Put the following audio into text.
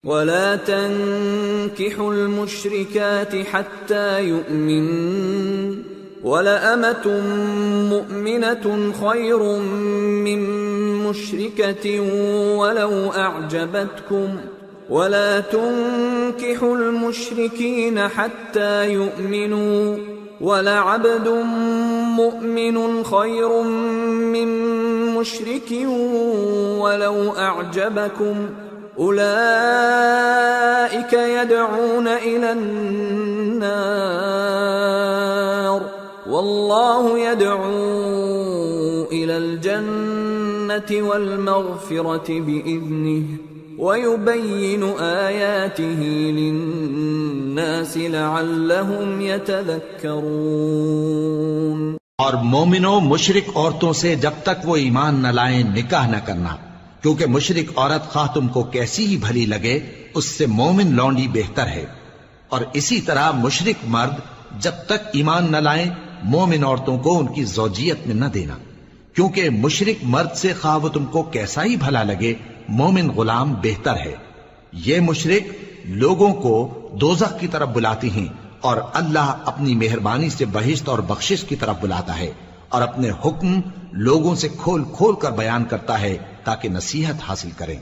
ولا تنكحوا المشركات حتى يؤمنن ولأمة مؤمنة خير من مشركة ولو أعجبتكم ولا تنكحوا المشركين حتى يؤمنوا ولعبد مؤمن خير من مشرك ولو أعجبكم أولئك يدعون إلى النار والله يدعو إلى الجنة والمغفرة بإذنه ويبين آياته للناس لعلهم يتذكرون۔ اور مومنوں مشرک عورتوں سے جب تک وہ ایمان نہ لائیں نکاح نہ کرنا، کیونکہ مشرک عورت خواہ تم کو کیسی ہی بھلی لگے اس سے مومن لونڈی بہتر ہے، اور اسی طرح مشرک مرد جب تک ایمان نہ لائیں مومن عورتوں کو ان کی زوجیت میں نہ دینا، کیونکہ مشرک مرد سے خواہ وہ تم کو کیسا ہی بھلا لگے مومن غلام بہتر ہے۔ یہ مشرک لوگوں کو دوزخ کی طرف بلاتی ہیں، اور اللہ اپنی مہربانی سے بہشت اور بخشش کی طرف بلاتا ہے، اور اپنے حکم لوگوں سے کھول کھول کر بیان کرتا ہے تاکہ نصیحت حاصل کریں۔